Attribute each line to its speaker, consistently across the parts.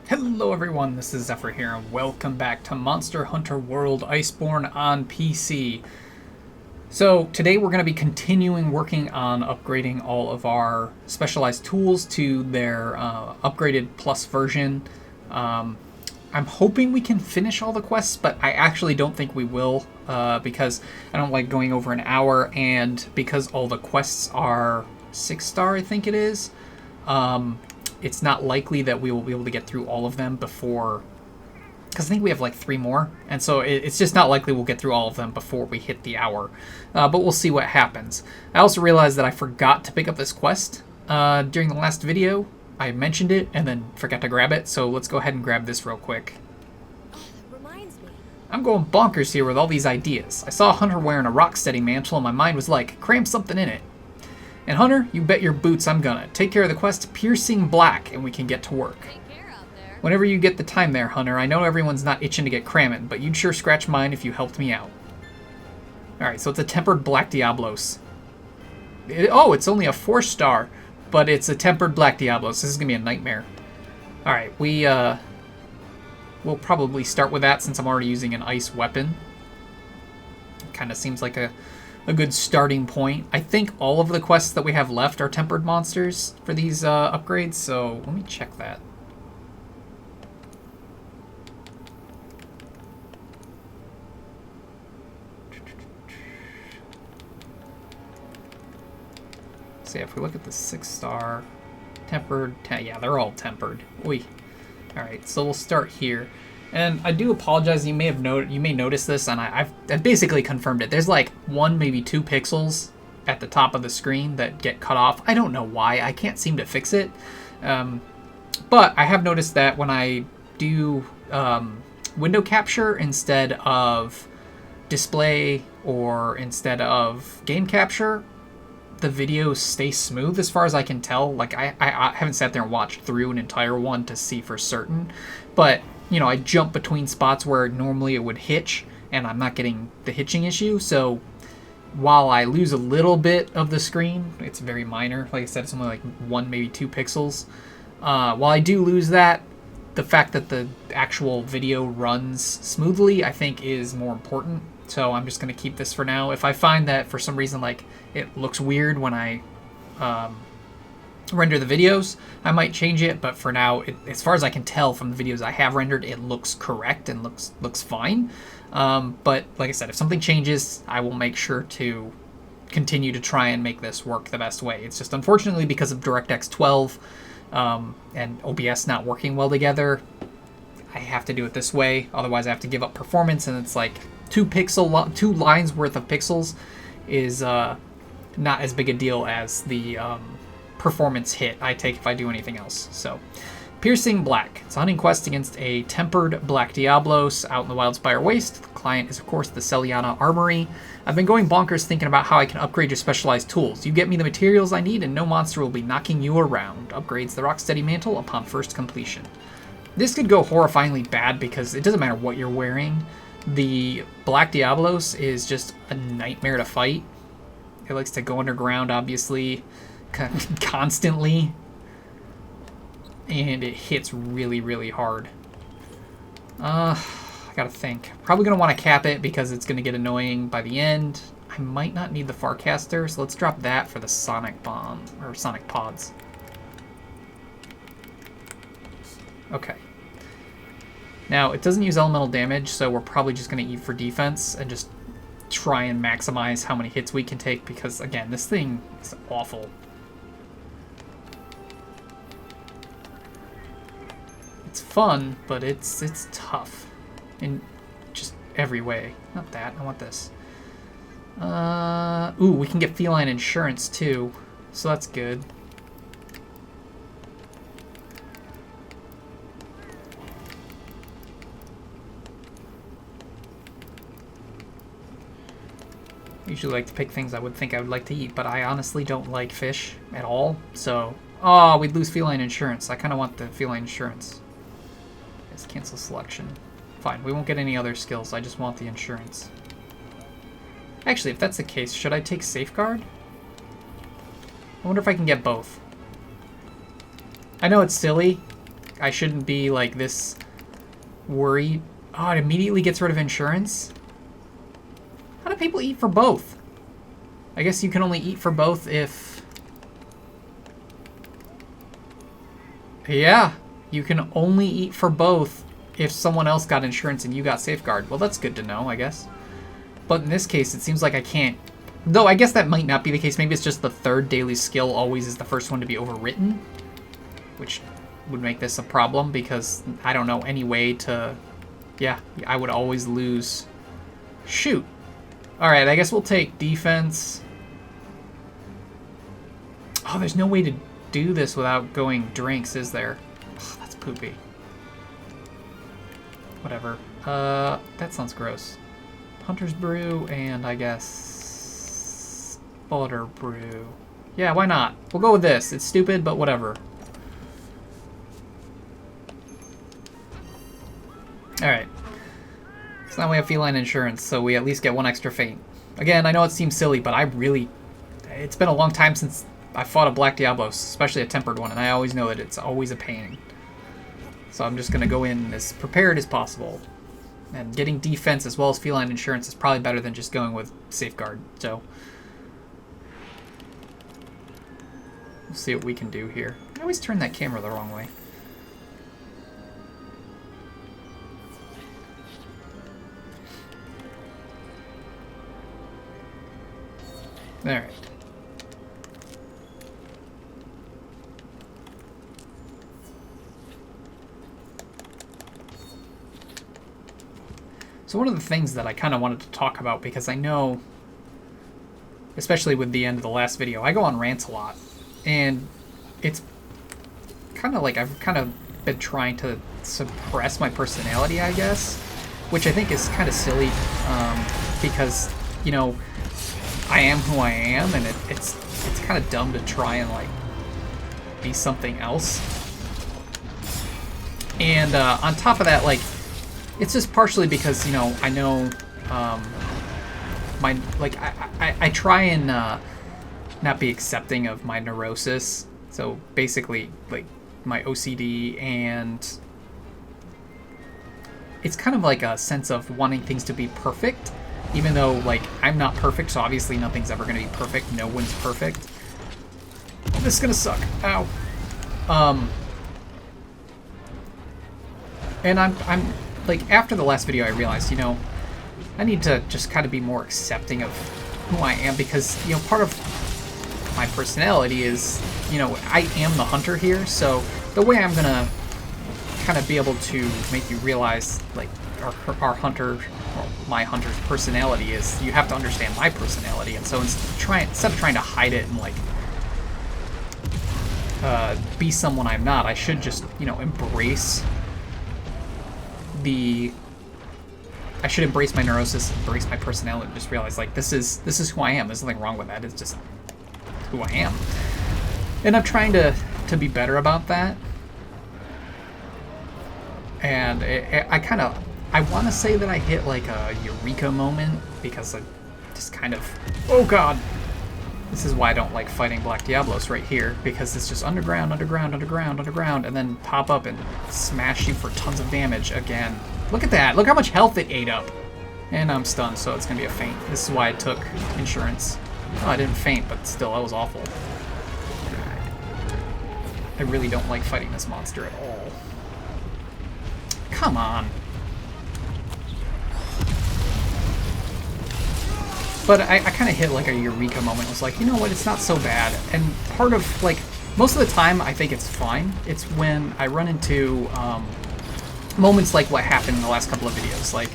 Speaker 1: Hello everyone, this is Xephyr here, and welcome back to Monster Hunter World Iceborne on PC. So today we're going to be continuing working on upgrading all of our specialized tools to their upgraded plus version. I'm hoping we can finish all the quests, but I actually don't think we will because I don't like going over an hour, and because all the quests are 6-star, I think it is. It's not likely that we will be able to get through all of them before, because I think we have like 3 more, and so it's just not likely we'll get through all of them before we hit the hour, but we'll see what happens. I also realized that I forgot to pick up this quest during the last video. I mentioned it and then forgot to grab it, so let's go ahead and grab this real quick.
Speaker 2: Oh, that reminds me.
Speaker 1: I'm going bonkers here with all these ideas. I saw a hunter wearing a rock-steady mantle and my mind was like, cram something in it. And Hunter, you bet your boots I'm gonna. Take care of the quest Piercing Black, and we can get to work.
Speaker 2: Take care out there.
Speaker 1: Whenever you get the time there, Hunter, I know everyone's not itching to get cramming, but you'd sure scratch mine if you helped me out. Alright, so it's a Tempered Black Diablos. It's only a 4-star, but it's a Tempered Black Diablos. This is gonna be a nightmare. Alright, we'll probably start with that since I'm already using an ice weapon. Kind of seems like a good starting point. I think all of the quests that we have left are tempered monsters for these upgrades, so let me check that. So yeah, if we look at the 6-star tempered, yeah, they're all tempered. Oi. All right, so we'll start here. And I do apologize, you may notice this, and I've basically confirmed it. There's like 1, maybe 2 pixels at the top of the screen that get cut off. I don't know why, I can't seem to fix it. But I have noticed that when I do window capture instead of display or instead of game capture, the videos stay smooth as far as I can tell. Like, I haven't sat there and watched through an entire one to see for certain, but you know, I jump between spots where normally it would hitch, and I'm not getting the hitching issue. So while I lose a little bit of the screen, it's very minor. Like I said, it's only like 1, maybe 2 pixels. While I do lose that, the fact that the actual video runs smoothly, I think, is more important. So I'm just going to keep this for now. If I find that for some reason, like, it looks weird when I render the videos, I might change it, but for now, as far as I can tell from the videos I have rendered, it looks correct and looks fine. But like I said, if something changes, I will make sure to continue to try and make this work the best way. It's just unfortunately because of DirectX 12 and OBS not working well together, I have to do it this way. Otherwise, I have to give up performance, and it's like 2 lines worth of pixels is not as big a deal as the performance hit I take if I do anything else. So, Piercing Black. It's a hunting quest against a Tempered Black Diablos out in the Wildspire Waste. The client is, of course, the Celiana Armory. I've been going bonkers thinking about how I can upgrade your specialized tools. You get me the materials I need and no monster will be knocking you around. Upgrades the Rocksteady Mantle upon first completion. This could go horrifyingly bad because it doesn't matter what you're wearing. The Black Diablos is just a nightmare to fight. It likes to go underground, obviously, constantly, and it hits really, really hard. I gotta think. Probably gonna want to cap it because it's gonna get annoying by the end. I might not need the Farcaster, so let's drop that for the Sonic Bomb, or Sonic Pods. Okay. Now, it doesn't use elemental damage, so we're probably just gonna eat for defense and just try and maximize how many hits we can take, because again, this thing is awful. It's fun, but it's tough in just every way. Not that, I want this. Ooh, we can get feline insurance too, so that's good. I usually like to pick things I would think I would like to eat, but I honestly don't like fish at all, so... Oh, we'd lose feline insurance. I kind of want the feline insurance. Let's cancel selection. Fine, we won't get any other skills, I just want the insurance. Actually, if that's the case, should I take Safeguard? I wonder if I can get both. I know it's silly, I shouldn't be like this worried. Oh, it immediately gets rid of insurance? How do people eat for both? I guess you can only eat for both if... Yeah, you can only eat for both if someone else got insurance and you got safeguard. Well, that's good to know, I guess. But in this case, it seems like I can't... Though I guess that might not be the case. Maybe it's just the third daily skill always is the first one to be overwritten, which would make this a problem because I don't know any way to... Yeah, I would always lose. Shoot. Alright, I guess we'll take defense. Oh, there's no way to do this without going drinks, is there? Oh, that's poopy. Whatever. That sounds gross. Hunter's Brew and I guess Butter Brew. Yeah, why not? We'll go with this. It's stupid, but whatever. Alright. So now we have feline insurance, so we at least get one extra feint. Again, I know it seems silly, but I really... It's been a long time since I fought a Black Diablos, especially a tempered one, and I always know that it's always a pain. So I'm just going to go in as prepared as possible. And getting defense as well as feline insurance is probably better than just going with safeguard. So we'll see what we can do here. I always turn that camera the wrong way. Alright. So one of the things that I kind of wanted to talk about, because I know, especially with the end of the last video, I go on rants a lot. And it's kind of like I've kind of been trying to suppress my personality, I guess. Which I think is kind of silly, because, you know, I am who I am, and it's kind of dumb to try and, like, be something else. And on top of that, like, it's just partially because, you know, I know I try and not be accepting of my neurosis. So basically, like, my OCD, and it's kind of like a sense of wanting things to be perfect, even though, like, I'm not perfect, so obviously nothing's ever going to be perfect. No one's perfect. Oh, this is going to suck. Ow. And I'm like, after the last video, I realized, you know, I need to just kind of be more accepting of who I am, because, you know, part of my personality is, you know, I am the hunter here, so the way I'm gonna kind of be able to make you realize, like, our hunter, or my hunter's personality is, you have to understand my personality, and so instead of trying to hide it and, like, be someone I'm not, I should just, you know, embrace I should embrace my neurosis, embrace my personality, and just realize, like, this is who I am. There's nothing wrong with that. It's just who I am. And I'm trying to be better about that. And I want to say that I hit, like, a eureka moment, because I just kind of, oh god. This is why I don't like fighting Black Diablos right here, because it's just underground, underground, underground, underground, and then pop up and smash you for tons of damage again. Look at that. Look how much health it ate up. And I'm stunned, so it's going to be a feint. This is why I took insurance. Oh, I didn't faint, but still, that was awful. I really don't like fighting this monster at all. Come on. But I kind of hit, like, a eureka moment. It was like, you know what, it's not so bad. And part of, like, most of the time I think it's fine. It's when I run into moments like what happened in the last couple of videos. Like,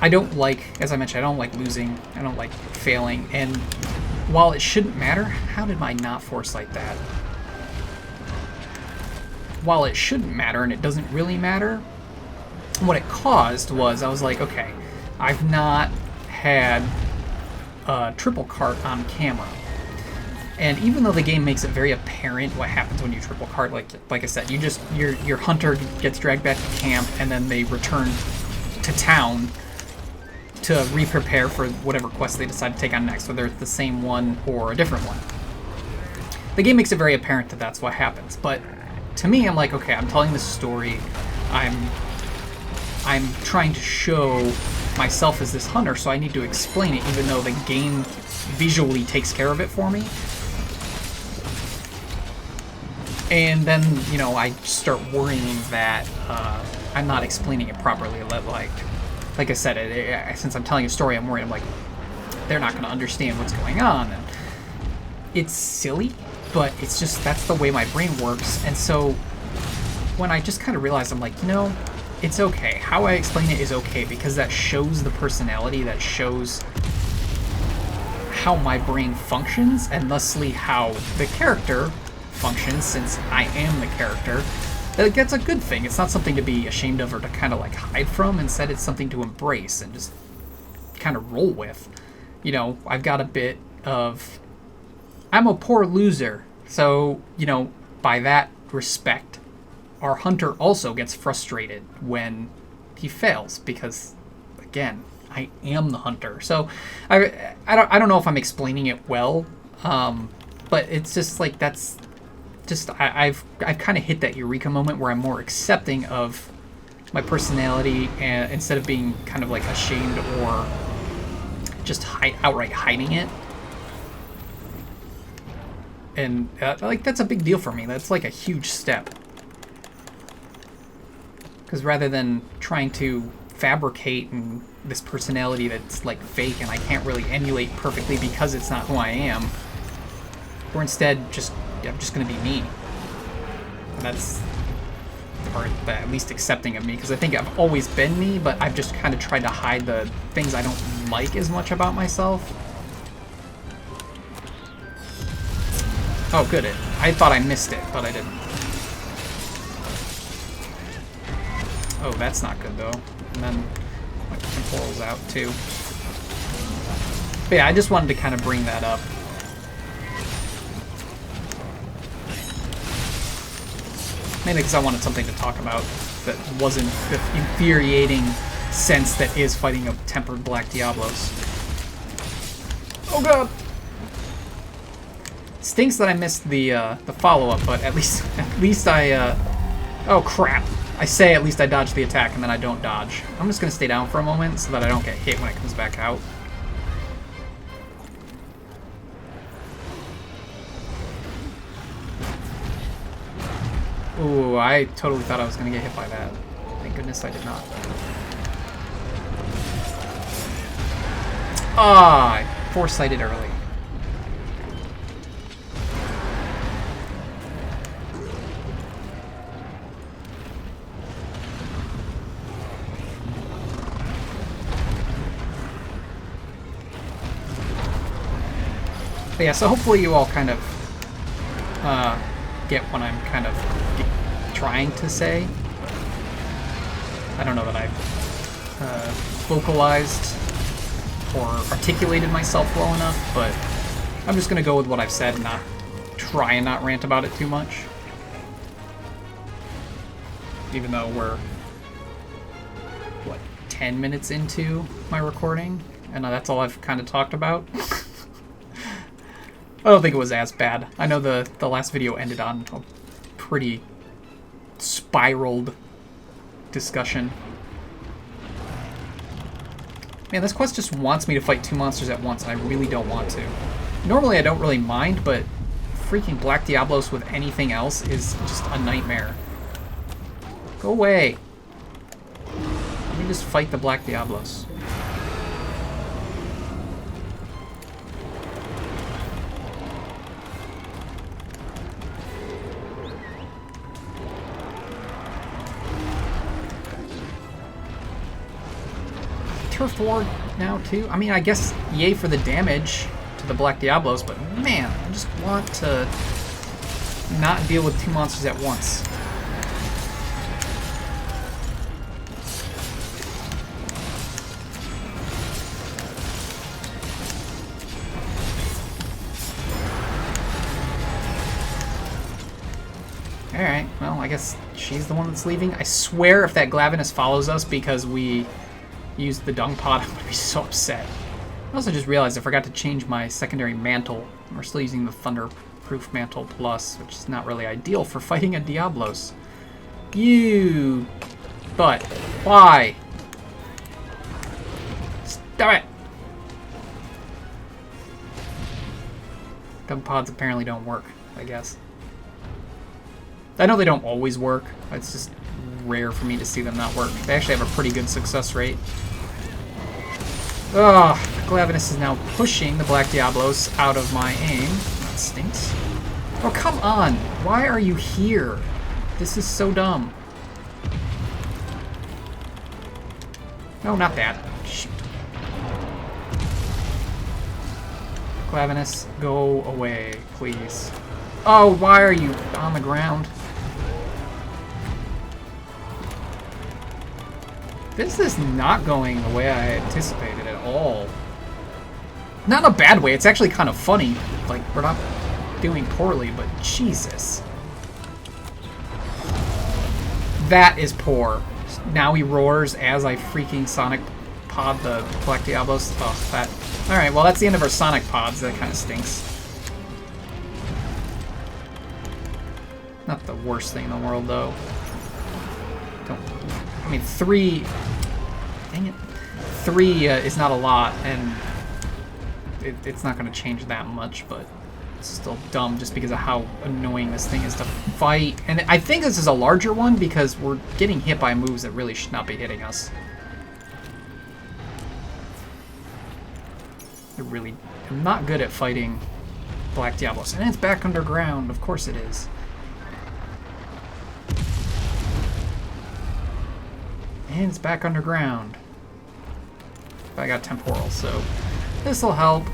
Speaker 1: I don't like, as I mentioned, I don't like losing. I don't like failing. And while it shouldn't matter, how did I not foresight that? While it shouldn't matter, and it doesn't really matter, what it caused was, I was like, okay, I've not had triple cart on camera, and even though the game makes it very apparent what happens when you triple cart, like I said, you just your hunter gets dragged back to camp, and then they return to town to re-prepare for whatever quest they decide to take on next, whether it's the same one or a different one. The game makes it very apparent that that's what happens, but to me, I'm like, okay, I'm telling this story. I'm trying to show myself as this hunter, so I need to explain it, even though the game visually takes care of it for me. And then, you know, I start worrying that I'm not explaining it properly. Like I said, since I'm telling a story, I'm worried. I'm like, they're not going to understand what's going on. And it's silly, but it's just, that's the way my brain works. And so when I just kind of realized, I'm like, you know, it's okay. How I explain it is okay, because that shows the personality, that shows how my brain functions, and thusly how the character functions, since I am the character. That's a good thing. It's not something to be ashamed of or to kind of like hide from. Instead, it's something to embrace and just kind of roll with. You know, I've got a bit of, I'm a poor loser. So, you know, by that respect, our hunter also gets frustrated when he fails because, again, I am the hunter. So I don't know if I'm explaining it well, but it's just like that's just I've kind of hit that eureka moment where I'm more accepting of my personality, and instead of being kind of like ashamed or just outright hiding it. And like that's a big deal for me. That's like a huge step. Because rather than trying to fabricate this personality that's like fake and I can't really emulate perfectly because it's not who I am, or instead I'm just going to be me. And that's or at least accepting of me, because I think I've always been me, but I've just kind of tried to hide the things I don't like as much about myself. Oh, good. I thought I missed it, but I didn't. Oh, that's not good, though. And then my temporal's out, too. But yeah, I just wanted to kind of bring that up. Mainly because I wanted something to talk about that wasn't the infuriating sense that is fighting a Tempered Black Diablos. Oh god! Stinks that I missed the follow-up, but at least I oh crap. I say at least I dodged the attack and then I don't dodge. I'm just gonna stay down for a moment so that I don't get hit when it comes back out. Ooh, I totally thought I was gonna get hit by that. Thank goodness I did not. Ah, I foresighted early. But yeah, so hopefully you all kind of get what I'm kind of trying to say. I don't know that I've vocalized or articulated myself well enough, but I'm just going to go with what I've said and not try and not rant about it too much. Even though we're, what, 10 minutes into my recording? And that's all I've kind of talked about. I don't think it was as bad. I know the last video ended on a pretty spiraled discussion. Man, this quest just wants me to fight two monsters at once, and I really don't want to. Normally I don't really mind, but freaking Black Diablos with anything else is just a nightmare. Go away. Let me just fight the Black Diablos. Turf War now too. I mean, I guess yay for the damage to the Black Diablos, but man, I just want to not deal with two monsters at once. Alright, well, I guess she's the one that's leaving. I swear if that Glavinus follows us because we used the dung pot, I'm gonna be so upset. I also just realized I forgot to change my secondary mantle. We're still using the thunder Proof Mantle Plus, which is not really ideal for fighting a Diablos. You... But, why? Stop it! Gun pods apparently don't work, I guess. I know they don't always work. It's just rare for me to see them not work. They actually have a pretty good success rate. Ugh, Glavenus is now pushing the Black Diablos out of my aim. That stinks. Oh, come on! Why are you here? This is so dumb. No, not that. Shoot. Glavenus, go away, please. Oh, why are you on the ground? This is not going the way I anticipated at all. Not in a bad way, it's actually kind of funny. Like, we're not doing poorly, but Jesus. That is poor. Now he roars as I freaking Sonic pod the Black Diablos. Oh, that... Alright, well that's the end of our Sonic pods. That kind of stinks. Not the worst thing in the world, though. Don't... I mean, 3... Dang it. 3 is not a lot, and it's not going to change that much, but it's still dumb just because of how annoying this thing is to fight. And I think this is a larger one because we're getting hit by moves that really should not be hitting us. I really am not good at fighting Black Diablos. And it's back underground. Of course it is. And it's back underground. But I got temporal, so this will help.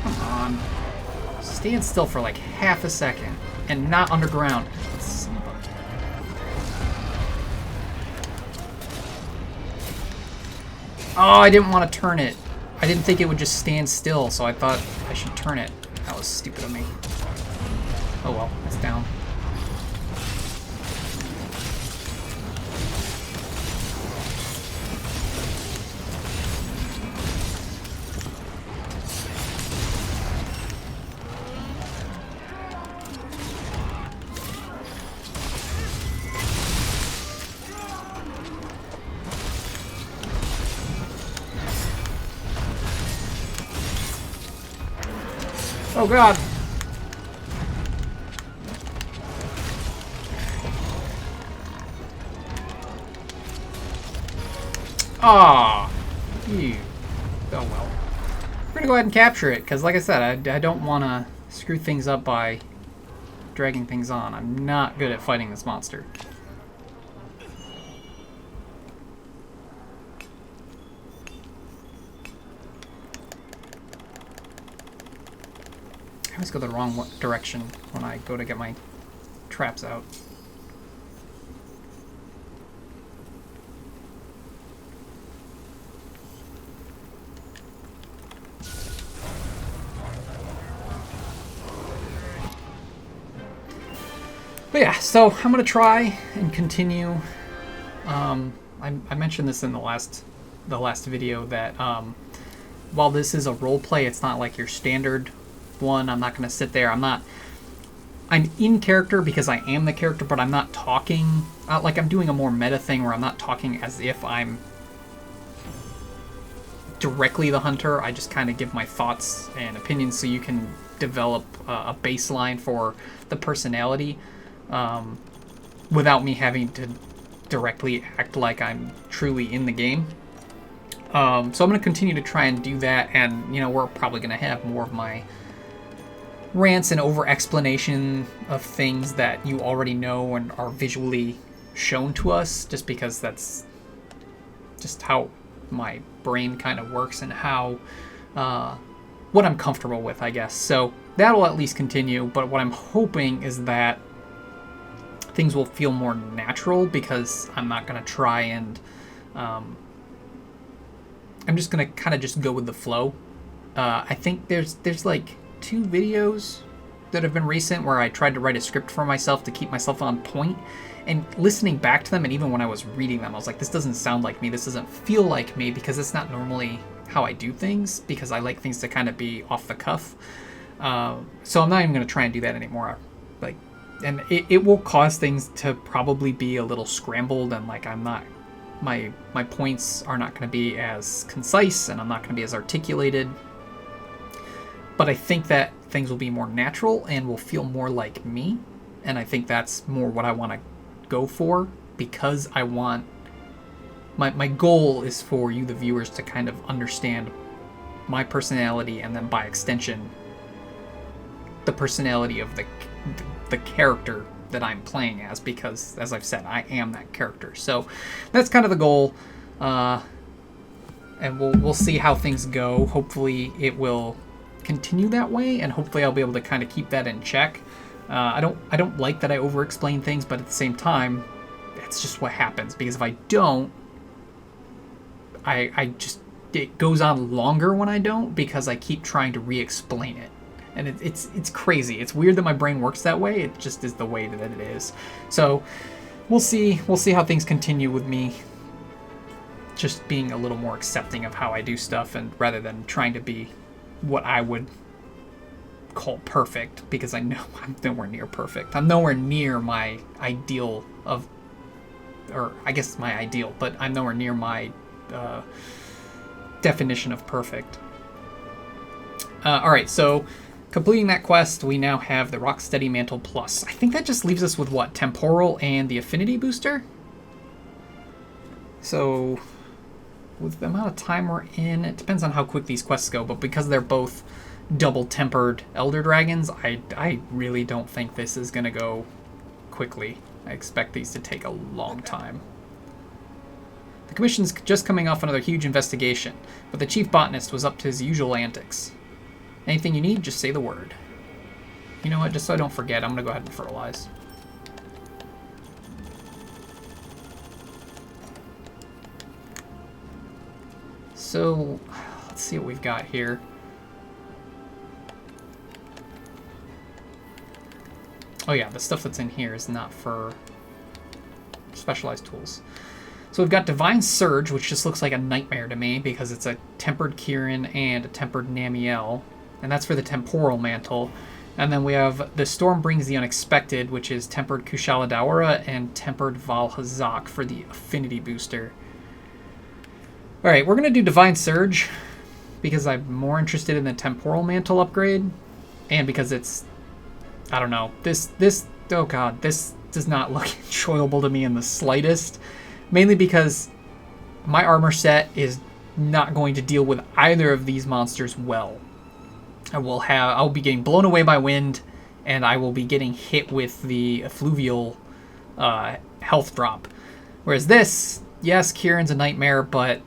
Speaker 1: Come on. Stand still for like half a second. And not underground. Oh, I didn't want to turn it. I didn't think it would just stand still, so I thought I should turn it. That was stupid of me. Oh well, it's down. Oh god! Ah, you. Oh well. We're gonna go ahead and capture it, because like I said, I don't want to screw things up by dragging things on. I'm not good at fighting this monster. I always go the wrong direction when I go to get my traps out. But yeah, so I'm gonna try and continue. I mentioned this in the last video that while this is a role play, it's not like your standard one. I'm not going to sit there. I'm in character because I am the character, but I'm not talking like I'm doing a more meta thing where I'm not talking as if I'm directly the hunter. I just kind of give my thoughts and opinions so you can develop a baseline for the personality without me having to directly act like I'm truly in the game. So I'm going to continue to try and do that, and you know, we're probably going to have more of my rants and over explanation of things that you already know and are visually shown to us, just because that's just how my brain kind of works and how what I'm comfortable with, I guess. So that'll at least continue, but what I'm hoping is that things will feel more natural, because I'm not going to try and I'm just going to kind of just go with the flow. I think there's like 2 videos that have been recent where I tried to write a script for myself to keep myself on point, and listening back to them, and even when I was reading them, I was like, this doesn't sound like me, this doesn't feel like me, because it's not normally how I do things, because I like things to kind of be off the cuff. So I'm not even going to try and do that anymore. Like, and it will cause things to probably be a little scrambled, and like I'm not, my points are not going to be as concise, and I'm not going to be as articulated. But I think that things will be more natural and will feel more like me, and I think that's more what I want to go for, because I want my goal is for you, the viewers, to kind of understand my personality, and then by extension the personality of the character that I'm playing as, because as I've said, I am that character. So that's kind of the goal, and we'll see how things go. Hopefully it will continue that way, and hopefully I'll be able to kind of keep that in check. I don't like that I over explain things, but at the same time, that's just what happens, because if I don't, I just, it goes on longer when I don't, because I keep trying to re-explain it. And it's crazy. It's weird that my brain works that way. It just is the way that it is. So we'll see how things continue with me just being a little more accepting of how I do stuff, and rather than trying to be what I would call perfect, because I know I'm nowhere near perfect. I'm nowhere near my ideal of, or I guess my ideal, but I'm nowhere near my definition of perfect. Alright, so completing that quest, we now have the Rocksteady Mantle Plus. I think that just leaves us with what? Temporal and the Affinity Booster? So with the amount of time we're in, it depends on how quick these quests go, but because they're both double tempered Elder Dragons, I really don't think this is going to go quickly. I expect these to take a long time. The Commission's just coming off another huge investigation, but the Chief Botanist was up to his usual antics. Anything you need, just say the word. You know what, just so I don't forget, I'm going to go ahead and fertilize. So, let's see what we've got here. Oh yeah, the stuff that's in here is not for specialized tools. So we've got Divine Surge, which just looks like a nightmare to me, because it's a Tempered Kirin and a Tempered Namielle, and that's for the Temporal Mantle. And then we have the Storm Brings the Unexpected, which is Tempered Kushala Daora and Tempered Valhazak for the Affinity Booster. Alright, we're going to do Divine Surge, because I'm more interested in the Temporal Mantle upgrade, and because it's, I don't know, this, oh god, this does not look enjoyable to me in the slightest. Mainly because my armor set is not going to deal with either of these monsters well. I'll be getting blown away by wind, and I will be getting hit with the effluvial health drop. Whereas this, yes, Kirin's a nightmare, but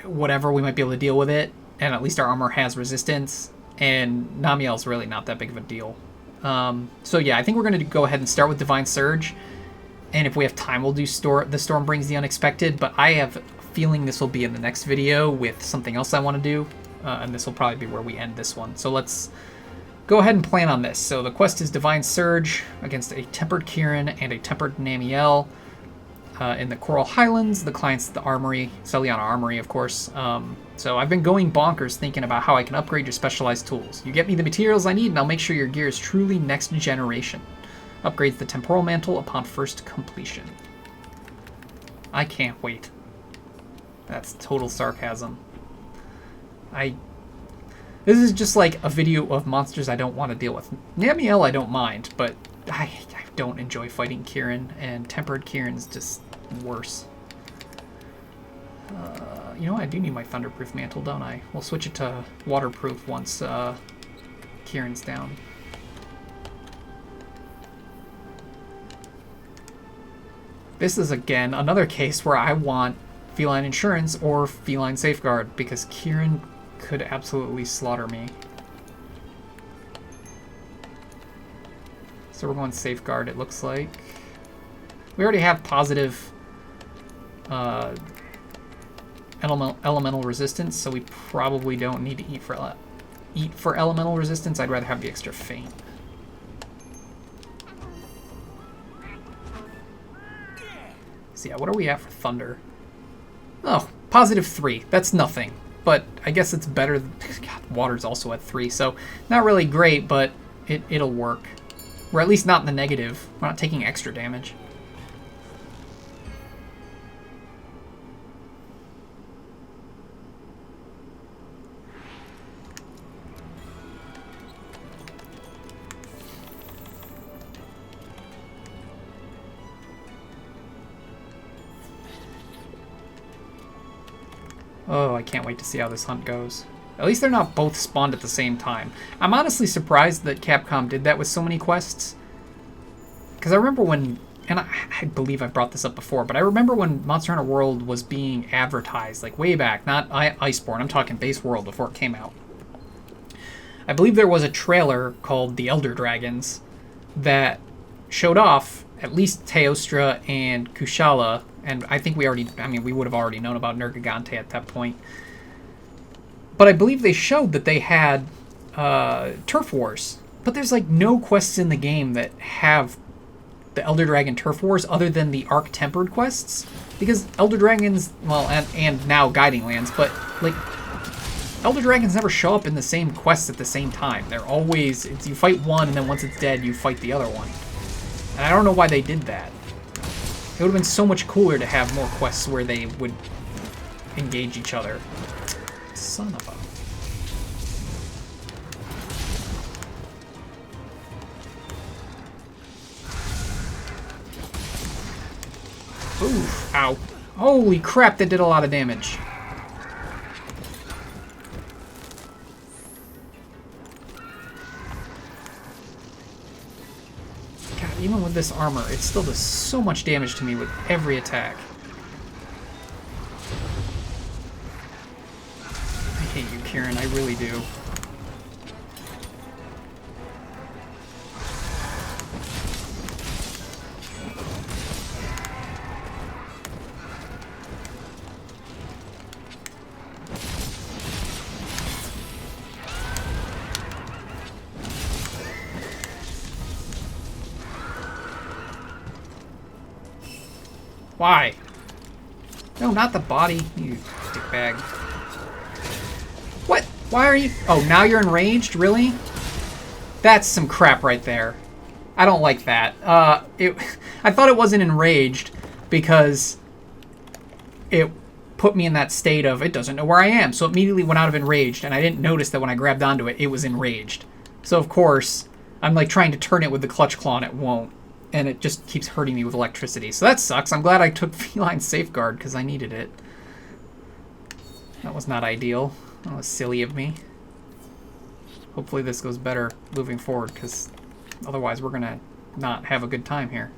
Speaker 1: whatever, we might be able to deal with it, and at least our armor has resistance, and Namielle's really not that big of a deal. So yeah, I think we're going to go ahead and start with Divine Surge. And if we have time, we'll do the Storm Brings the Unexpected, but I have a feeling this will be in the next video with something else I want to do, and this will probably be where we end this one. So let's go ahead and plan on this. So the quest is Divine Surge against a Tempered Kirin and a Tempered Namielle in the Coral Highlands. The client's the Armory, Celiana Armory, of course. So I've been going bonkers thinking about how I can upgrade your specialized tools. You get me the materials I need, and I'll make sure your gear is truly next generation. Upgrades the Temporal Mantle upon first completion. I can't wait. That's total sarcasm. This is just like a video of monsters I don't want to deal with. Namielle I don't mind, but I don't enjoy fighting Kirin, and Tempered Kirin's just worse. You know what? I do need my Thunderproof Mantle, don't I? We'll switch it to Waterproof once Kirin's down. This is, again, another case where I want Feline Insurance or Feline Safeguard, because Kirin could absolutely slaughter me. So we're going Safeguard, it looks like. We already have positive elemental resistance, so we probably don't need to eat for elemental resistance. I'd rather have the extra Feint. So yeah, what are we at for Thunder? Oh, +3. That's nothing. but I guess it's better. God, water's also at 3, so not really great, but it'll work. We're at least not in the negative. We're not taking extra damage. Oh, I can't wait to see how this hunt goes. At least they're not both spawned at the same time. I'm honestly surprised that Capcom did that with so many quests. Because I remember when, and I believe I brought this up before, but I remember when Monster Hunter World was being advertised, like way back, not Iceborne, I'm talking base World before it came out. I believe there was a trailer called The Elder Dragons that showed off at least Teostra and Kushala, and I think we would have already known about Nergigante at that point. But I believe they showed that they had Turf Wars. But there's like no quests in the game that have the Elder Dragon Turf Wars other than the Arc Tempered quests. Because Elder Dragons, well, and now Guiding Lands, but like Elder Dragons never show up in the same quests at the same time. They're always, you fight one and then once it's dead, you fight the other one. And I don't know why they did that. It would have been so much cooler to have more quests where they would engage each other. Son of a... Oof. Ow. Holy crap, that did a lot of damage. God, even with this armor, it still does so much damage to me with every attack. I hate you, Kirin, I really do. Why? No, not the body, you dickbag. What? Why are you... Oh, now you're enraged? Really? That's some crap right there. I don't like that. I thought it wasn't enraged because it put me in that state of it doesn't know where I am. So it immediately went out of enraged, and I didn't notice that when I grabbed onto it, it was enraged. So of course, I'm like trying to turn it with the clutch claw and it won't. And it just keeps hurting me with electricity. So that sucks. I'm glad I took Feline Safeguard because I needed it. That was not ideal. That was silly of me. Hopefully this goes better moving forward because otherwise we're going to not have a good time here.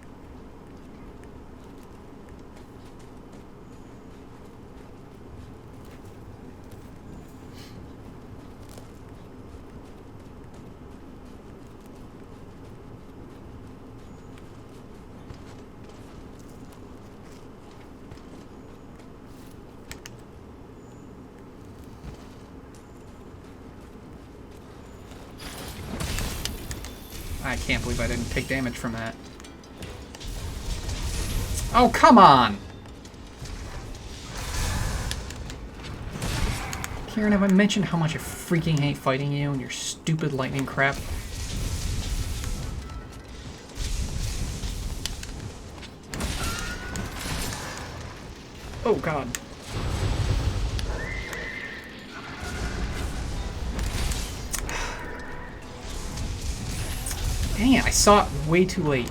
Speaker 1: I can't believe I didn't take damage from that. Oh, come on! Kirin, have I mentioned how much I freaking hate fighting you and your stupid lightning crap? Oh, God. Dang it, I saw it way too late.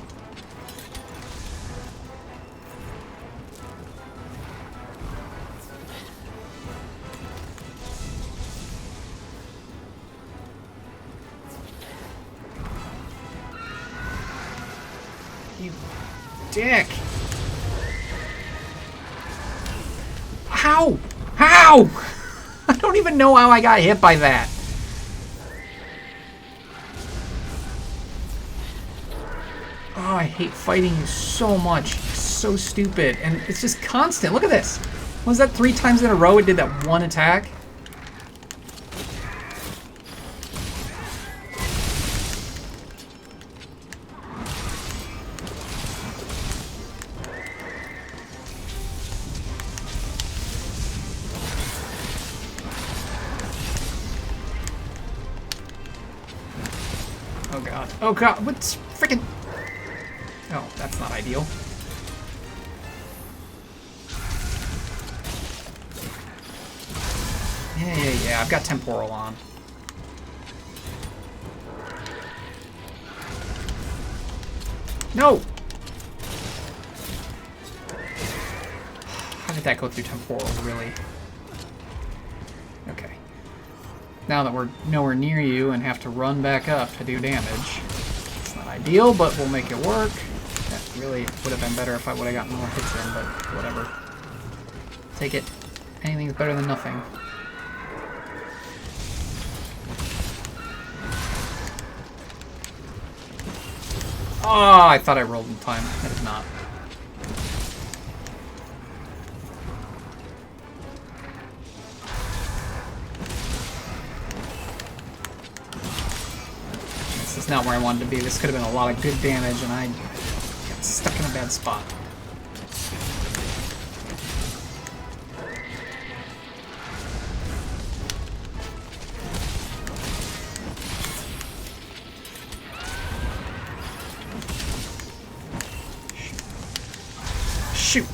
Speaker 1: You dick. How? How? I don't even know how I got hit by that. Oh, I hate fighting you so much. It's so stupid. And it's just constant. Look at this. Was that 3 times in a row it did that one attack? Oh god, what's freaking... Oh, that's not ideal. Yeah, I've got temporal on. No! How did that go through temporal, really? Okay. Now that we're nowhere near you and have to run back up to do damage. It's not ideal, but we'll make it work. That really would have been better if I would have gotten more hits in, but whatever. Take it. Anything's better than nothing. Oh, I thought I rolled in time. I did not. This is not where I wanted to be. This could have been a lot of good damage, and I got stuck in a bad spot. Shoot!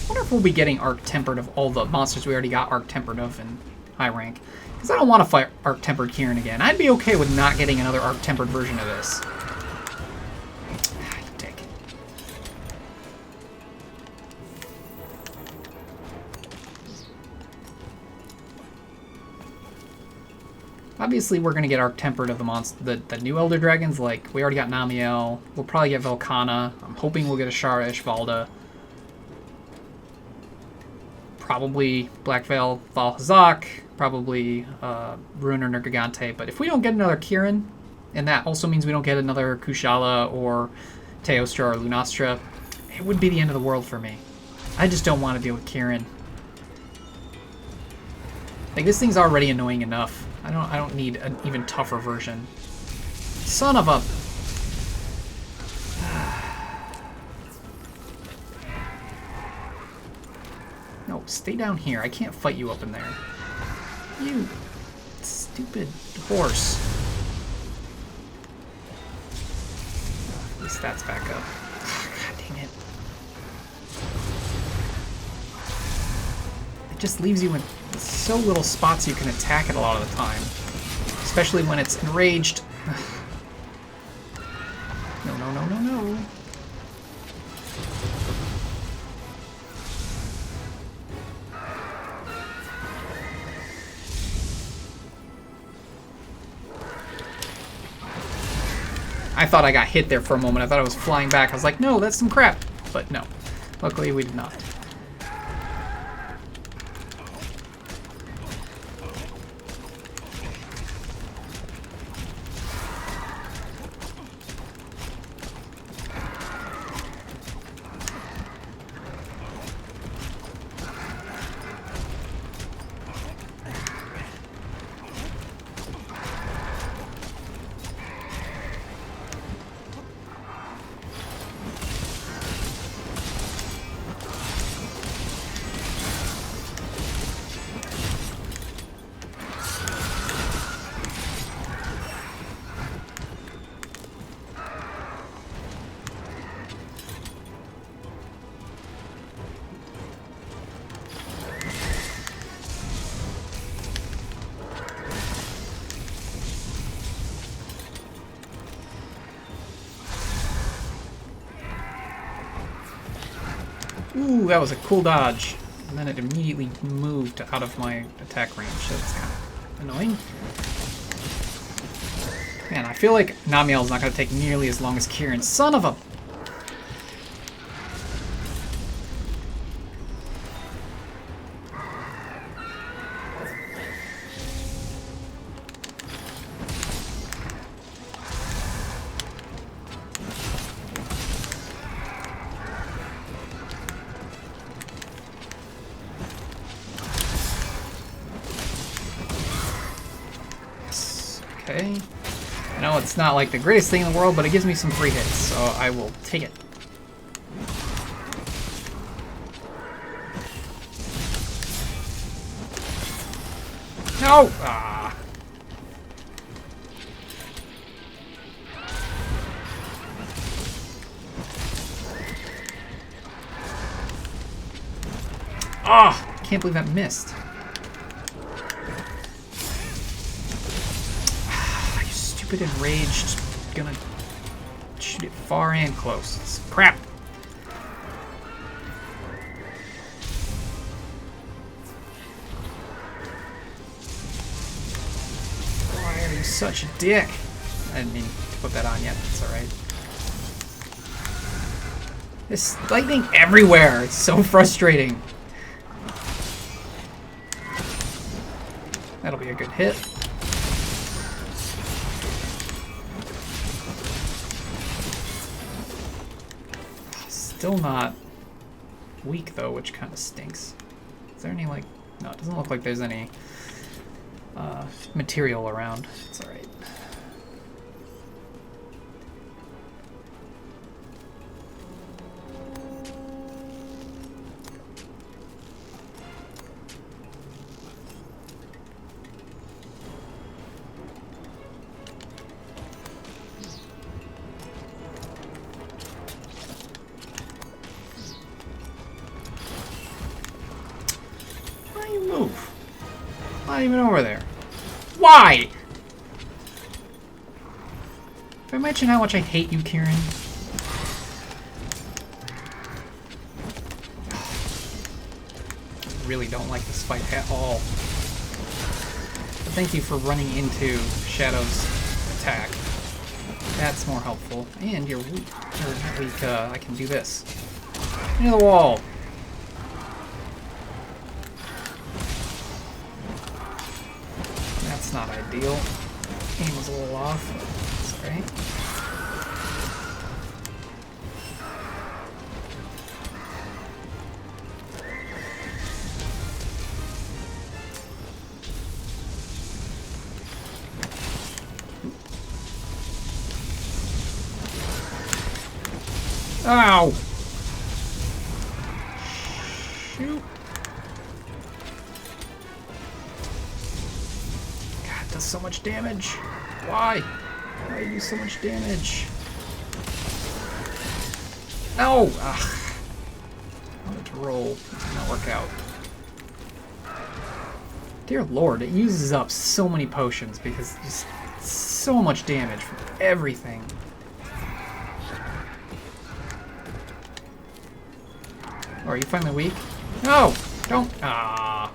Speaker 1: I wonder if we'll be getting Arc Tempered of all the monsters we already got Arc Tempered of in high rank. Because I don't want to fight Arc Tempered Kirin again. I'd be okay with not getting another Arc Tempered version of this. You dick. Obviously, we're going to get Arc Tempered of the new Elder Dragons. Like, we already got Namielle. We'll probably get Velkhana. I'm hoping we'll get a Shara Ishvalda. Probably Black Veil Valhazak. Probably Ruiner Nergigante. But if we don't get another Kirin, and that also means we don't get another Kushala or Teostra or Lunastra, it would be the end of the world for me. I just don't want to deal with Kirin. Like, this thing's already annoying enough. I don't need an even tougher version. Son of a... No, stay down here. I can't fight you up in there. You stupid horse. At least that's back up. God dang it. It just leaves you in so little spots you can attack it a lot of the time. Especially when it's enraged. No, no, no, no, no. I thought I got hit there for a moment. I thought I was flying back. I was like, no, that's some crap. But no. Luckily, we did not. Ooh, that was a cool dodge. And then it immediately moved out of my attack range. That's kind of annoying. Man, I feel like Namielle's not going to take nearly as long as Kirin. Son of a... Okay. I know it's not like the greatest thing in the world, but it gives me some free hits, so I will take it. No! Ah. Ah! Can't believe that missed. Ah, you stupid enraged. Gonna shoot it far and close. It's crap. Why are you such a dick? I didn't mean to put that on yet. It's alright. There's lightning everywhere. It's so frustrating. That'll be a good hit. Still not weak though, which kind of stinks. Is there any, like... No, it doesn't look like there's any material around. It's alright. Move. Not even over there. Why? If I mention how much I hate you, Kirin. I really don't like this fight at all. But thank you for running into Shadow's attack. That's more helpful. And you're weak. Or not weak, I can do this. Into the wall. That's not ideal. Aim was a little off. Sorry. Ow! Shoot. God, it does so much damage. Why? Why do you do so much damage? No! Ugh. I wanted to roll. It did not work out. Dear Lord, it uses up so many potions because just so much damage from everything. Oh, are you finally weak? No! Don't! Ah.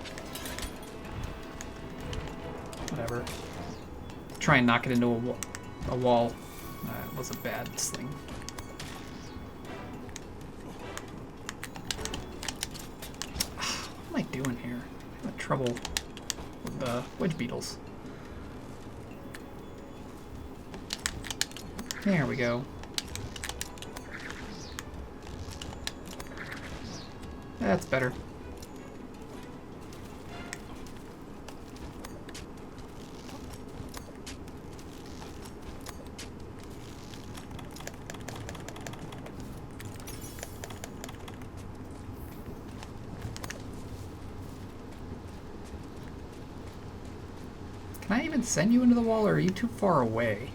Speaker 1: Whatever. Try and knock it into a wall. That was a bad sling. What am I doing here? I'm having trouble with the wedge beetles. There we go. That's better. Can I even send you into the wall, or are you too far away?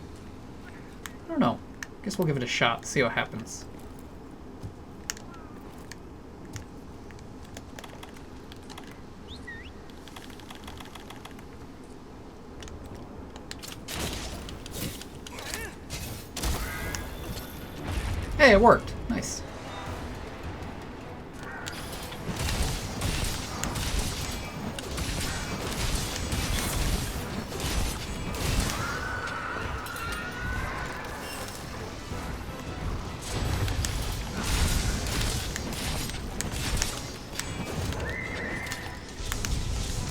Speaker 1: I don't know. Guess we'll give it a shot, see what happens. Hey, it worked. Nice.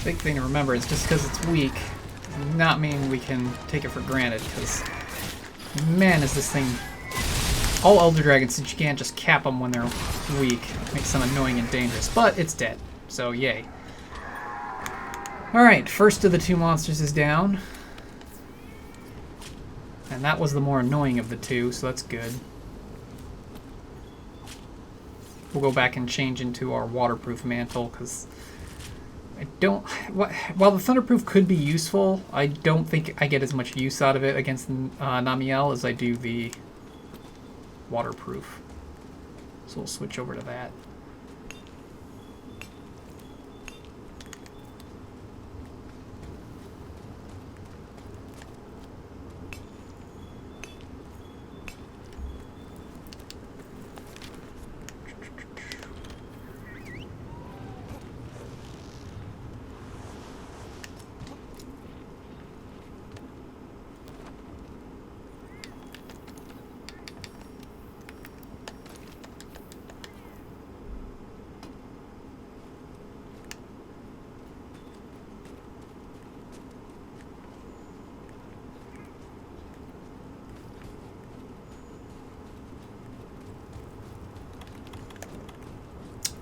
Speaker 1: Big thing to remember is just because it's weak does not mean we can take it for granted, because man, is this thing... All Elder Dragons, since you can't just cap them when they're weak, makes them annoying and dangerous, but it's dead, so yay. Alright, first of the two monsters is down. And that was the more annoying of the two, so that's good. We'll go back and change into our waterproof mantle, because I don't... While the Thunderproof could be useful, I don't think I get as much use out of it against Namielle as I do the Waterproof. So we'll switch over to that.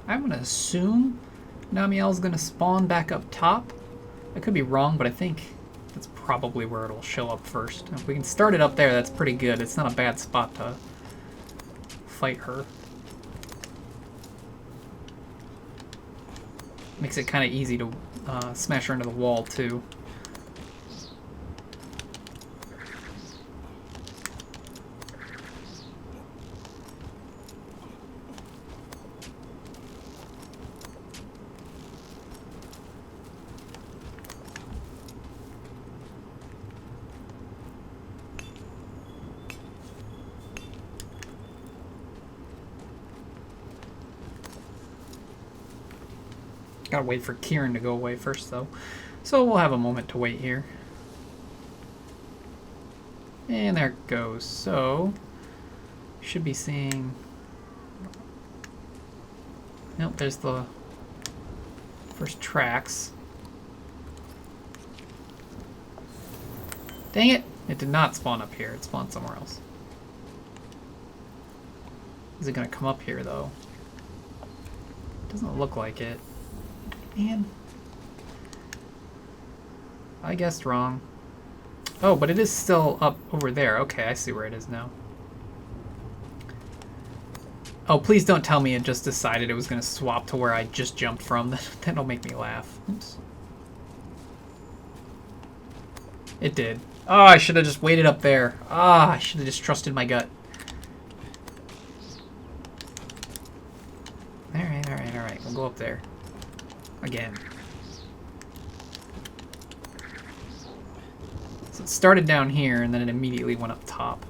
Speaker 1: I'm going to assume Namielle's going to spawn back up top. I could be wrong, but I think that's probably where it'll show up first. If we can start it up there, that's pretty good. It's not a bad spot to fight her. Makes it kind of easy to smash her into the wall, too. Gotta wait for Kirin to go away first, though. So we'll have a moment to wait here. And there it goes. So, should be seeing... Nope, there's the first tracks. Dang it! It did not spawn up here. It spawned somewhere else. Is it gonna come up here, though? Doesn't look like it. Man. I guessed wrong. Oh, but it is still up over there. Okay, I see where it is now. Oh, please don't tell me it just decided it was going to swap to where I just jumped from. That'll make me laugh. Oops. It did. Oh, I should have just waited up there. Ah, I should have just trusted my gut. Alright, alright, alright. We'll go up there. Again. So it started down here, and then it immediately went up top.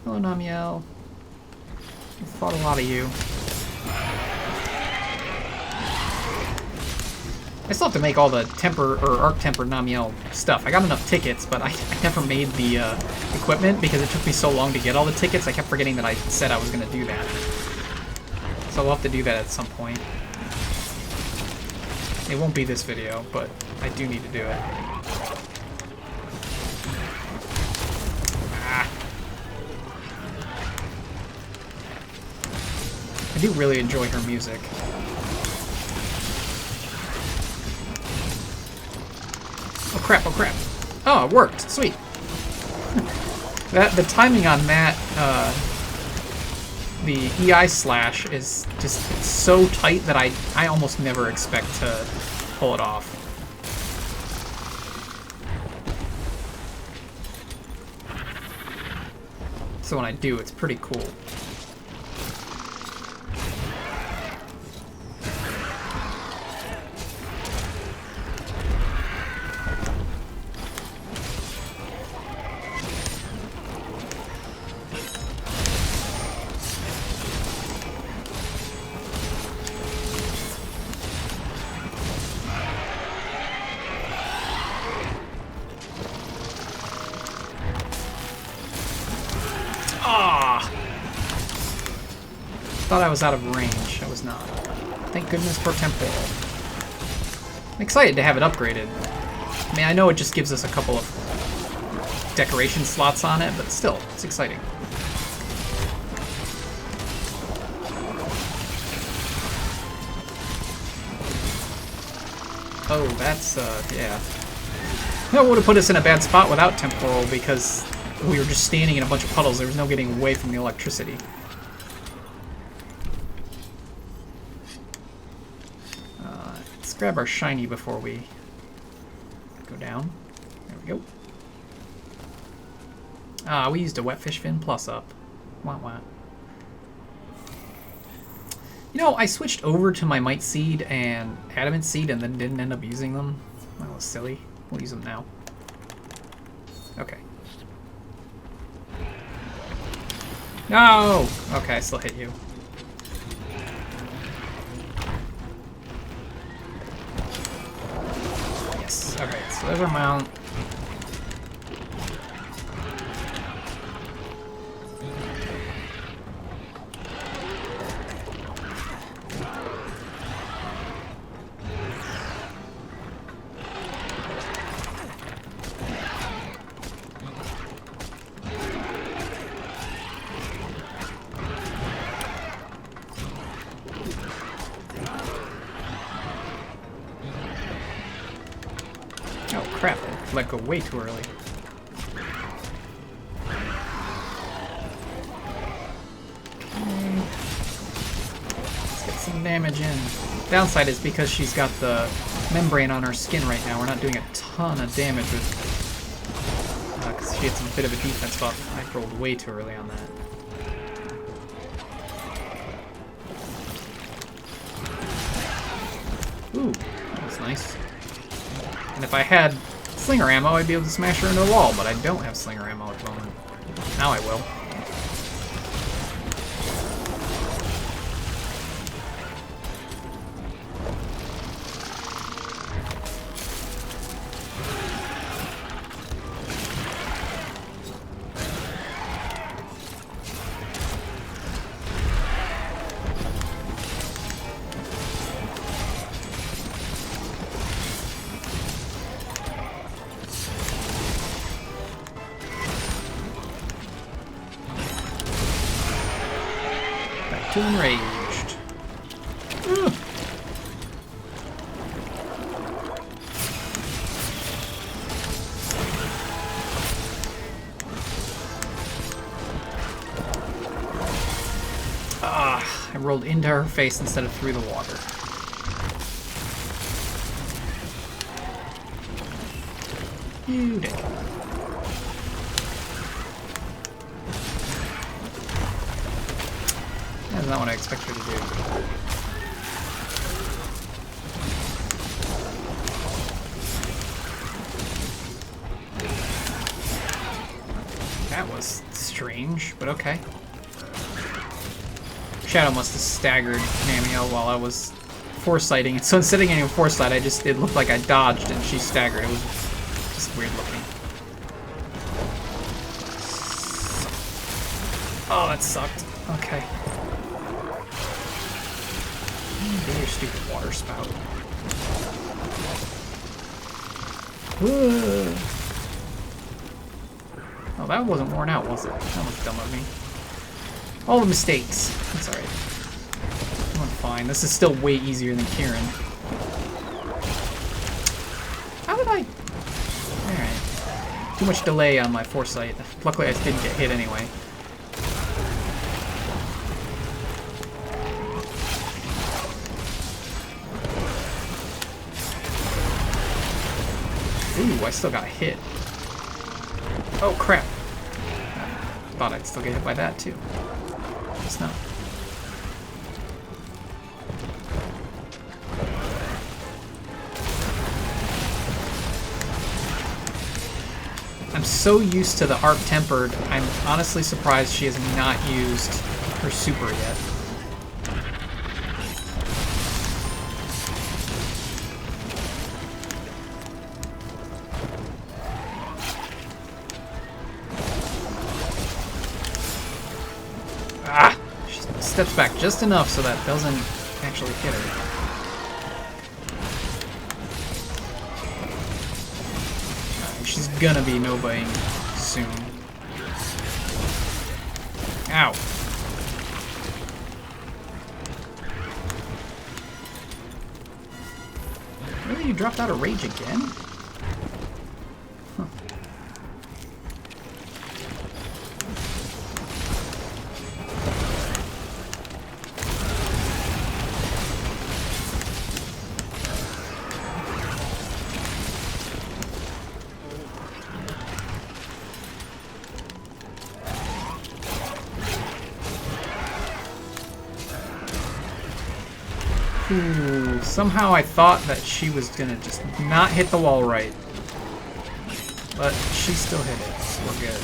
Speaker 1: Hello, Namielle. I've fought a lot of you. I still have to make all the Temper or Arc Tempered Namielle stuff. I got enough tickets, but I never made the equipment because it took me so long to get all the tickets. I kept forgetting that I said I was going to do that. So I'll have to do that at some point. It won't be this video, but I do need to do it. Ah. I do really enjoy her music. Oh crap, oh crap. Oh, it worked. Sweet. The timing on that, the EI slash is just so tight that I almost never expect to pull it off. So when I do, it's pretty cool. Thought I was out of range. I was not. Thank goodness for Temporal. I'm excited to have it upgraded. I mean, I know it just gives us a couple of decoration slots on it, but still, it's exciting. Oh, that's, yeah. That would have put us in a bad spot without temporal because we were just standing in a bunch of puddles. There was no getting away from the electricity. Let's grab our shiny before we go down. There we go. Ah, we used a wetfish fin plus up. Wah wah. You know, I switched over to my Might Seed and Adamant Seed and then didn't end up using them. That was silly. We'll use them now. Okay. No! Okay, I still hit you. Yes. Okay, so there's our mount. Oh crap, I let go way too early. Okay. Let's get some damage in. Downside is because she's got the membrane on her skin right now, we're not doing a ton of damage with because she had some bit of a defense buff. I rolled way too early on that. Ooh, that was nice. And if I had slinger ammo, I'd be able to smash her into the wall, but I don't have slinger ammo at the moment. Now I will. Too enraged. Ugh. Ah, I rolled into her face instead of through the water. You dick. That's not what I expected her to do. That was strange, but okay. Shadow must have staggered Namielle while I was foresighting. So instead of getting a foresight, it looked like I dodged and she staggered. It was just weird looking. Oh, that sucked. Okay. Do your stupid water spout. Oh, that wasn't worn out, was it? That was dumb of me. All the mistakes. That's alright. I'm fine. This is still way easier than Kirin. How did I... Alright. Too much delay on my foresight. Luckily I didn't get hit anyway. Ooh, I still got hit. Oh crap. I thought I'd still get hit by that too. It's not. I'm so used to the harp tempered, I'm honestly surprised she has not used her super yet. Ah! She steps back just enough so that doesn't actually hit her. She's gonna be nobaying soon. Ow. Really? You dropped out of rage again? Ooh, somehow I thought that she was gonna just not hit the wall right. But she still hit it, so we're good.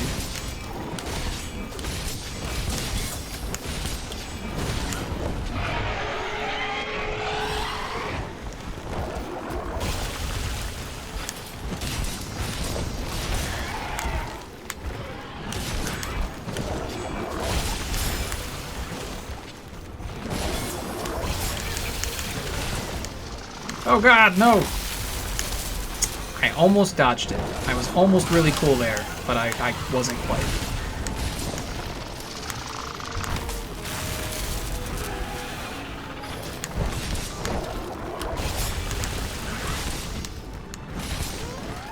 Speaker 1: Oh god, no! I almost dodged it. I was almost really cool there, but I wasn't quite.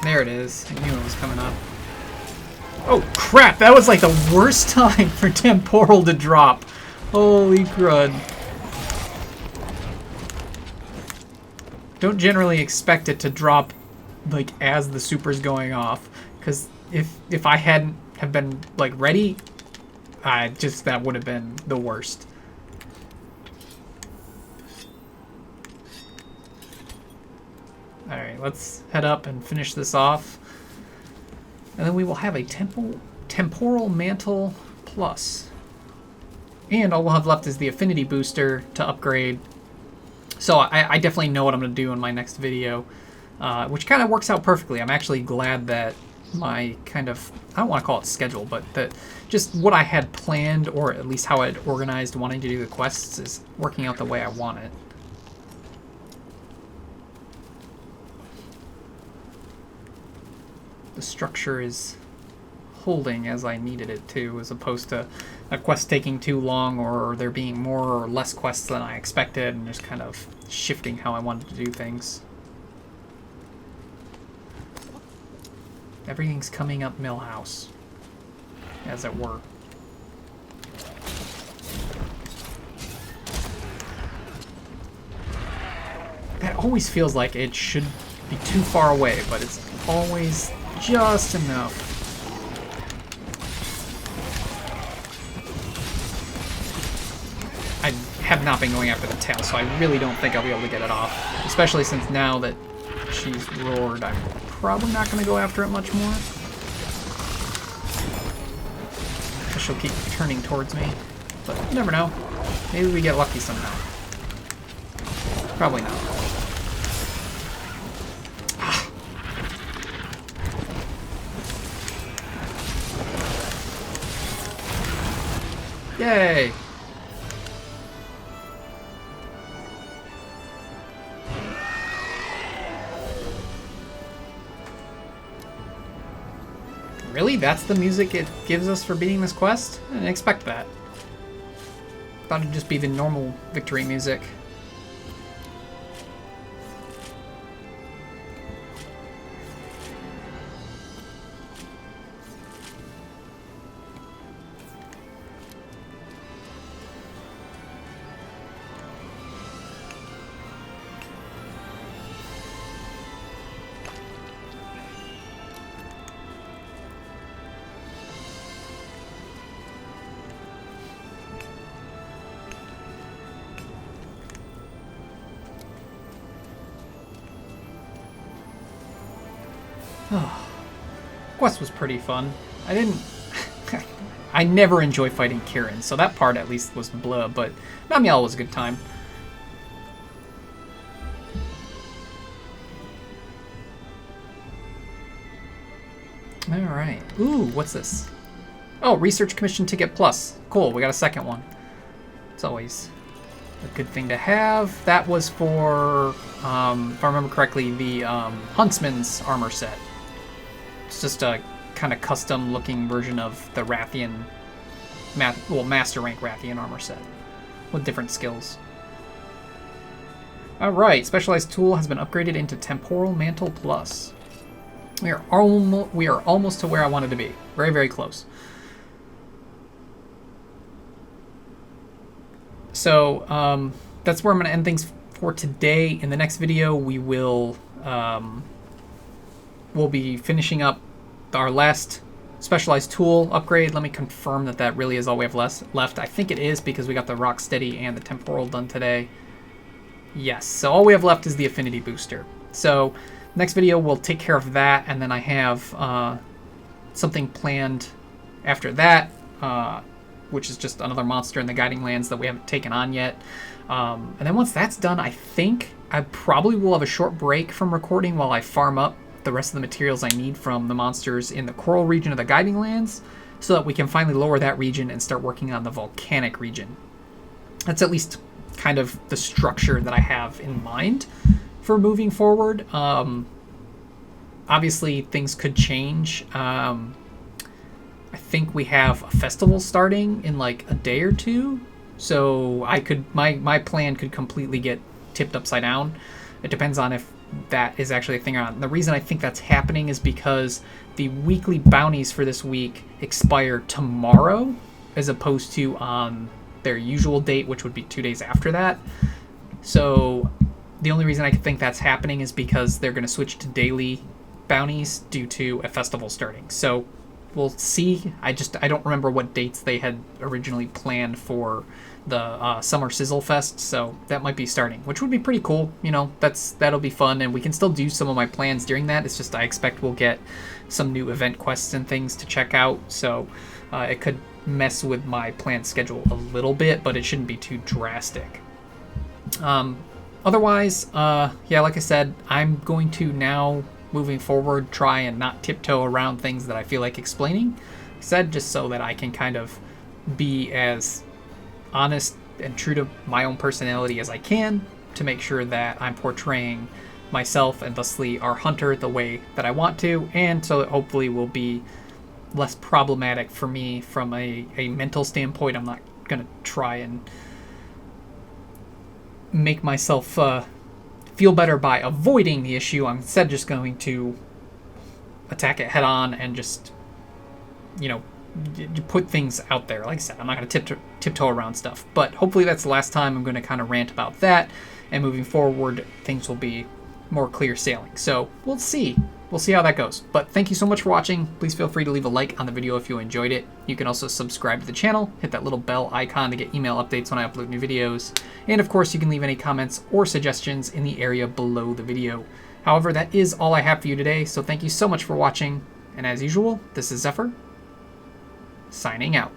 Speaker 1: There it is. I knew it was coming up. Oh crap! That was like the worst time for temporal to drop. Holy crud. Don't generally expect it to drop like as the super's going off, because if I hadn't have been like ready, that would have been the worst. All right, let's head up and finish this off, and then we will have a temporal mantle plus, and all we'll have left is the affinity booster to upgrade. So I definitely know what I'm going to do in my next video. Which kind of works out perfectly. I'm actually glad that my kind of, I don't want to call it schedule, but that just what I had planned, or at least how I'd organized wanting to do the quests, is working out the way I want it. The structure is holding as I needed it to, as opposed to a quest taking too long, or there being more or less quests than I expected, and just kind of shifting how I wanted to do things. Everything's coming up Millhouse, as it were. That always feels like it should be too far away, but it's always just enough. I have not been going after the tail, so I really don't think I'll be able to get it off. Especially since now that she's roared, I'm probably not going to go after it much more. She'll keep turning towards me, but you never know. Maybe we get lucky somehow. Probably not. Ah. Yay! Really? That's the music it gives us for beating this quest? I didn't expect that. Thought it'd just be the normal victory music. Quest was pretty fun. I didn't... I never enjoy fighting Kirin, so that part at least was blah, but Namielle was a good time. Alright. Ooh, what's this? Oh, Research Commission Ticket Plus. Cool, we got a second one. It's always a good thing to have. That was for, if I remember correctly, the Huntsman's armor set. It's just a kind of custom-looking version of the Rathian, Master Rank Rathian armor set with different skills. Alright, Specialized Tool has been upgraded into Temporal Mantle Plus. We are almost to where I wanted to be. Very, very close. So, that's where I'm going to end things for today. In the next video, we will... we'll be finishing up our last specialized tool upgrade. Let me confirm that that really is all we have left. I think it is, because we got the Rocksteady and the Temporal done today. Yes, so all we have left is the affinity booster. So next video we'll take care of that, and then I have something planned after that, which is just another monster in the Guiding Lands that we haven't taken on yet. And then once that's done, I think I probably will have a short break from recording while I farm up the rest of the materials I need from the monsters in the Coral region of the Guiding Lands, so that we can finally lower that region and start working on the Volcanic region. That's at least kind of the structure that I have in mind for moving forward. Obviously, things could change. I think we have a festival starting in like a day or two, so I could my plan could completely get tipped upside down. It depends on if that is actually a thing or not. And the reason I think that's happening is because the weekly bounties for this week expire tomorrow, as opposed to on their usual date, which would be 2 days after that. So the only reason I could think that's happening is because they're going to switch to daily bounties due to a festival starting. So we'll see. I don't remember what dates they had originally planned for the Summer Sizzle Fest, so that might be starting, which would be pretty cool. You know, that'll be fun, and we can still do some of my plans during that. It's just I expect we'll get some new event quests and things to check out, so it could mess with my planned schedule a little bit, but it shouldn't be too drastic. Otherwise, yeah, like I said, I'm going to now, moving forward, try and not tiptoe around things that I feel like explaining. Like I said, just so that I can kind of be as honest and true to my own personality as I can, to make sure that I'm portraying myself and thusly our hunter the way that I want to, and so it hopefully will be less problematic for me from a mental standpoint. I'm not going to try and make myself feel better by avoiding the issue. I'm instead just going to attack it head on and just, you know, put things out there. Like I said, I'm not going to tiptoe around stuff, but hopefully that's the last time I'm going to kind of rant about that, and moving forward things will be more clear sailing. So we'll see how that goes. But thank you so much for watching. Please feel free to leave a like on the video if you enjoyed it. You can also subscribe to the channel, hit that little bell icon to get email updates when I upload new videos, and of course you can leave any comments or suggestions in the area below the video. However, that is all I have for you today, so thank you so much for watching, and as usual, this is Xephyr, signing out.